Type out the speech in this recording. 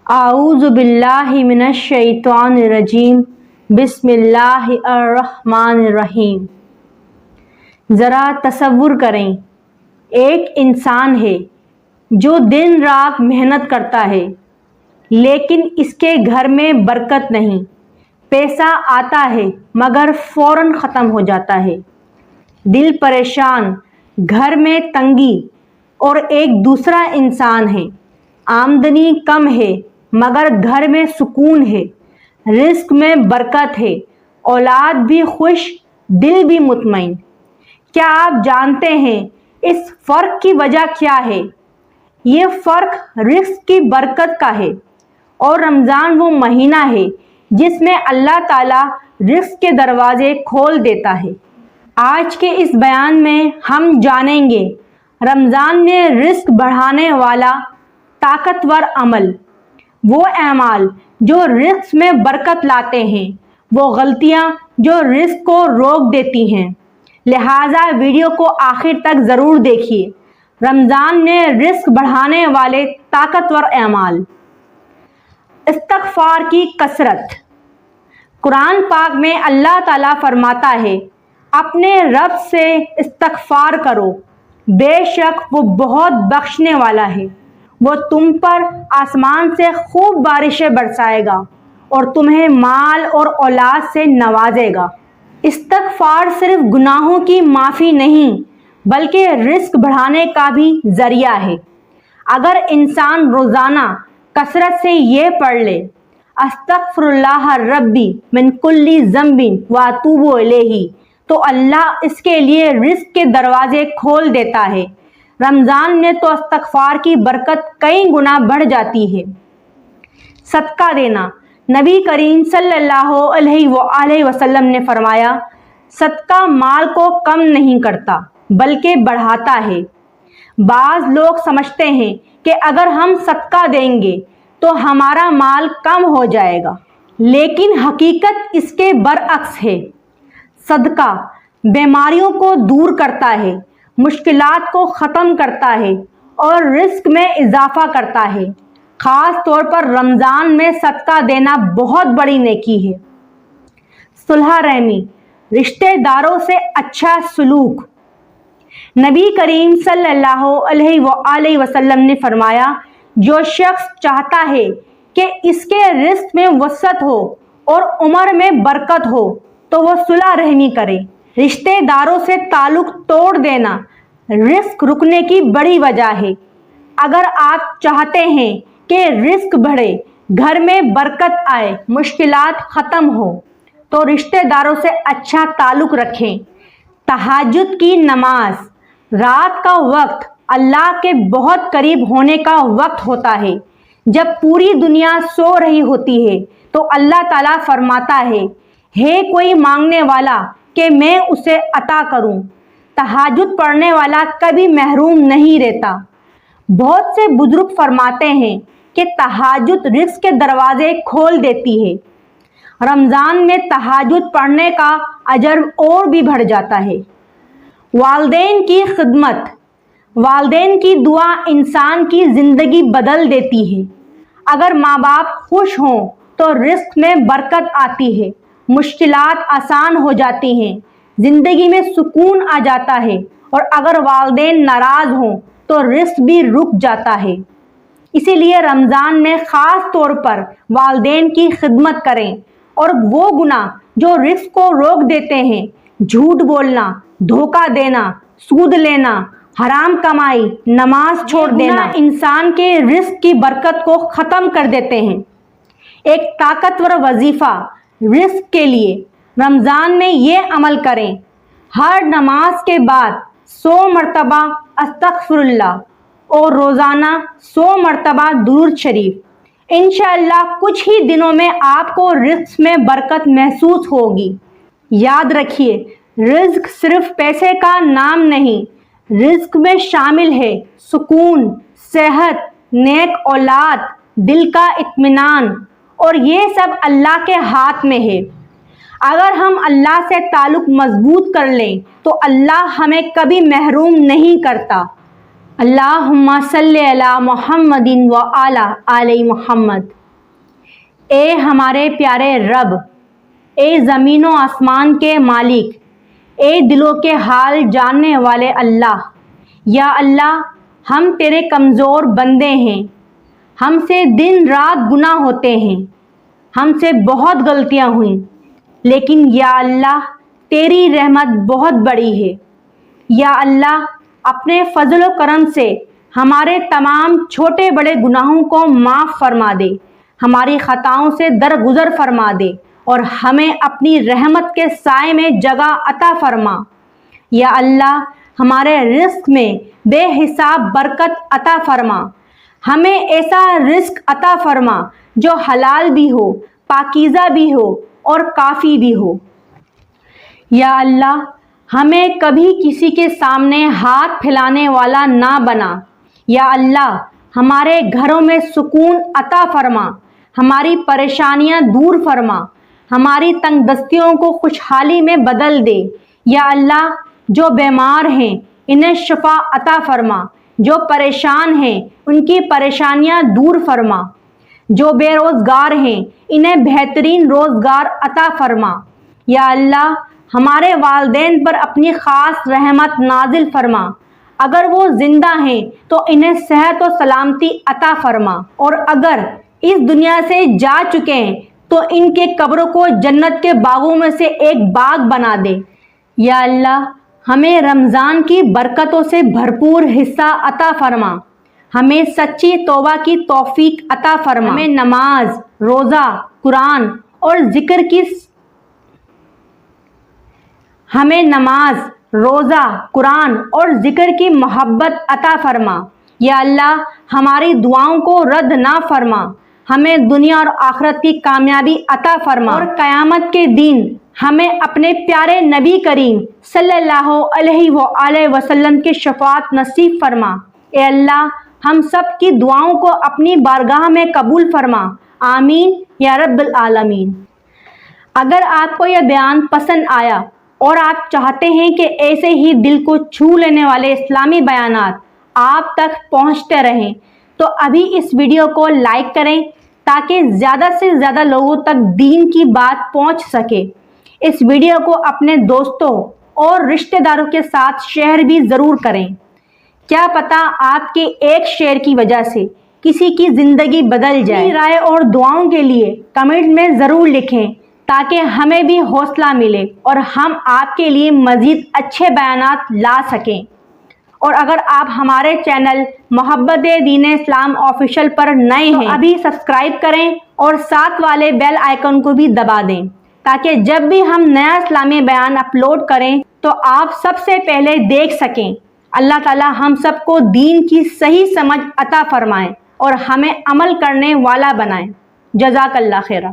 اعوذ باللہ من الشیطان الرجیم بسم اللہ الرحمن الرحیم۔ ذرا تصور کریں، ایک انسان ہے جو دن رات محنت کرتا ہے لیکن اس کے گھر میں برکت نہیں، پیسہ آتا ہے مگر فوراً ختم ہو جاتا ہے، دل پریشان، گھر میں تنگی۔ اور ایک دوسرا انسان ہے، آمدنی کم ہے مگر گھر میں سکون ہے، رزق میں برکت ہے، اولاد بھی خوش، دل بھی مطمئن۔ کیا آپ جانتے ہیں اس فرق کی وجہ کیا ہے؟ یہ فرق رزق کی برکت کا ہے، اور رمضان وہ مہینہ ہے جس میں اللہ تعالیٰ رزق کے دروازے کھول دیتا ہے۔ آج کے اس بیان میں ہم جانیں گے رمضان میں رزق بڑھانے والا طاقتور عمل، وہ اعمال جو رزق میں برکت لاتے ہیں، وہ غلطیاں جو رزق کو روک دیتی ہیں۔ لہٰذا ویڈیو کو آخر تک ضرور دیکھیے۔ رمضان میں رزق بڑھانے والے طاقتور اعمال۔ استغفار کی کثرت۔ قرآن پاک میں اللہ تعالیٰ فرماتا ہے، اپنے رب سے استغفار کرو، بے شک وہ بہت بخشنے والا ہے، وہ تم پر آسمان سے خوب بارشیں برسائے گا اور تمہیں مال اور اولاد سے نوازے گا۔ استغفار صرف گناہوں کی معافی نہیں بلکہ رزق بڑھانے کا بھی ذریعہ ہے۔ اگر انسان روزانہ کثرت سے یہ پڑھ لے، استغفر اللہ ربی من کل ذنب واتوب الیہ، تو اللہ اس کے لیے رزق کے دروازے کھول دیتا ہے۔ رمضان میں تو استغفار کی برکت کئی گنا بڑھ جاتی ہے۔ صدقہ دینا۔ نبی کریم صلی اللہ علیہ وآلہ وسلم نے فرمایا، صدقہ مال کو کم نہیں کرتا بلکہ بڑھاتا ہے۔ بعض لوگ سمجھتے ہیں کہ اگر ہم صدقہ دیں گے تو ہمارا مال کم ہو جائے گا، لیکن حقیقت اس کے برعکس ہے۔ صدقہ بیماریوں کو دور کرتا ہے، مشکلات کو ختم کرتا ہے اور رزق میں اضافہ کرتا ہے۔ خاص طور پر رمضان میں صدقہ دینا بہت بڑی نیکی ہے۔ صلح رحمی، رشتہ داروں سے اچھا سلوک۔ نبی کریم صلی اللہ علیہ وآلہ وسلم نے فرمایا، جو شخص چاہتا ہے کہ اس کے رزق میں وسعت ہو اور عمر میں برکت ہو تو وہ صلح رحمی کرے۔ رشتہ داروں سے تعلق توڑ دینا رزق رکنے کی بڑی وجہ ہے۔ اگر آپ چاہتے ہیں کہ رزق بڑھے، گھر میں برکت آئے، مشکلات ختم ہو، تو رشتہ داروں سے اچھا تعلق رکھیں۔ تہجد کی نماز۔ رات کا وقت اللہ کے بہت قریب ہونے کا وقت ہوتا ہے۔ جب پوری دنیا سو رہی ہوتی ہے تو اللہ تعالیٰ فرماتا ہے کوئی مانگنے والا کہ میں اسے عطا کروں۔ تہجد پڑھنے والا کبھی محروم نہیں رہتا۔ بہت سے بزرگ فرماتے ہیں کہ تہجد رزق کے دروازے کھول دیتی ہے۔ رمضان میں تہجد پڑھنے کا اجر اور بھی بڑھ جاتا ہے۔ والدین کی خدمت۔ والدین کی دعا انسان کی زندگی بدل دیتی ہے۔ اگر ماں باپ خوش ہوں تو رزق میں برکت آتی ہے، مشکلات آسان ہو جاتی ہیں، زندگی میں سکون آ جاتا ہے، اور اگر والدین ناراض ہوں تو رزق بھی رک جاتا ہے۔ اسی لیے رمضان میں خاص طور پر والدین کی خدمت کریں، اور وہ گناہ جو رزق کو روک دیتے ہیں، جھوٹ بولنا، دھوکہ دینا، سود لینا، حرام کمائی، نماز چھوڑ دینا، انسان کے رزق کی برکت کو ختم کر دیتے ہیں۔ ایک طاقتور وظیفہ رزق کے لیے۔ رمضان میں یہ عمل کریں، ہر نماز کے بعد 100 مرتبہ استغفر اللہ اور روزانہ 100 مرتبہ درود شریف۔ انشاءاللہ کچھ ہی دنوں میں آپ کو رزق میں برکت محسوس ہوگی۔ یاد رکھیے، رزق صرف پیسے کا نام نہیں، رزق میں شامل ہے سکون، صحت، نیک اولاد، دل کا اطمینان، اور یہ سب اللہ کے ہاتھ میں ہے۔ اگر ہم اللہ سے تعلق مضبوط کر لیں تو اللہ ہمیں کبھی محروم نہیں کرتا۔ اللہم صلی علی محمد و علی آل محمد۔ اے ہمارے پیارے رب، اے زمین و آسمان کے مالک، اے دلوں کے حال جاننے والے اللہ، یا اللہ ہم تیرے کمزور بندے ہیں، ہم سے دن رات گناہ ہوتے ہیں، ہم سے بہت غلطیاں ہوئیں، لیکن یا اللہ تیری رحمت بہت بڑی ہے۔ یا اللہ اپنے فضل و کرم سے ہمارے تمام چھوٹے بڑے گناہوں کو معاف فرما دے، ہماری خطاؤں سے درگزر فرما دے اور ہمیں اپنی رحمت کے سائے میں جگہ عطا فرما۔ یا اللہ ہمارے رزق میں بے حساب برکت عطا فرما، ہمیں ایسا رزق عطا فرما جو حلال بھی ہو، پاکیزہ بھی ہو اور کافی بھی ہو۔ یا اللہ ہمیں کبھی کسی کے سامنے ہاتھ پھیلانے والا نہ بنا۔ یا اللہ ہمارے گھروں میں سکون عطا فرما، ہماری پریشانیاں دور فرما، ہماری تنگ دستیوں کو خوشحالی میں بدل دے۔ یا اللہ جو بیمار ہیں انہیں شفا عطا فرما، جو پریشان ہیں ان کی پریشانیاں دور فرما، جو بے روزگار ہیں انہیں بہترین روزگار عطا فرما۔ یا اللہ ہمارے والدین پر اپنی خاص رحمت نازل فرما، اگر وہ زندہ ہیں تو انہیں صحت و سلامتی عطا فرما، اور اگر اس دنیا سے جا چکے ہیں تو ان کے قبروں کو جنت کے باغوں میں سے ایک باغ بنا دے۔ یا اللہ ہمیں رمضان کی برکتوں سے بھرپور حصہ عطا فرما، ہمیں سچی توبہ کی توفیق عطا فرما، ہمیں نماز، روزہ، قرآن اور ذکر کی محبت عطا فرما۔ یا اللہ ہماری دعاؤں کو رد نہ فرما، ہمیں دنیا اور آخرت کی کامیابی عطا فرما، اور قیامت کے دن ہمیں اپنے پیارے نبی کریم صلی اللہ علیہ وآلہ وسلم کی شفاعت نصیب فرما۔ اے اللہ ہم سب کی دعاؤں کو اپنی بارگاہ میں قبول فرما، آمین یا رب العالمین۔ اگر آپ کو یہ بیان پسند آیا اور آپ چاہتے ہیں کہ ایسے ہی دل کو چھو لینے والے اسلامی بیانات آپ تک پہنچتے رہیں تو ابھی اس ویڈیو کو لائک کریں تاکہ زیادہ سے زیادہ لوگوں تک دین کی بات پہنچ سکے۔ اس ویڈیو کو اپنے دوستوں اور رشتہ داروں کے ساتھ شیئر بھی ضرور کریں، کیا پتہ آپ کے ایک شیئر کی وجہ سے کسی کی زندگی بدل جائے۔ اپنی رائے اور دعاؤں کے لیے کمنٹ میں ضرور لکھیں تاکہ ہمیں بھی حوصلہ ملے اور ہم آپ کے لیے مزید اچھے بیانات لا سکیں۔ اور اگر آپ ہمارے چینل محبت دین اسلام آفیشیل پر نئے ہیں تو ابھی سبسکرائب کریں اور ساتھ والے بیل آئیکن کو بھی دبا دیں تاکہ جب بھی ہم نیا اسلامی بیان اپلوڈ کریں تو آپ سب سے پہلے دیکھ سکیں۔ اللہ تعالی ہم سب کو دین کی صحیح سمجھ عطا فرمائیں اور ہمیں عمل کرنے والا بنائیں۔ جزاک اللہ خیرہ۔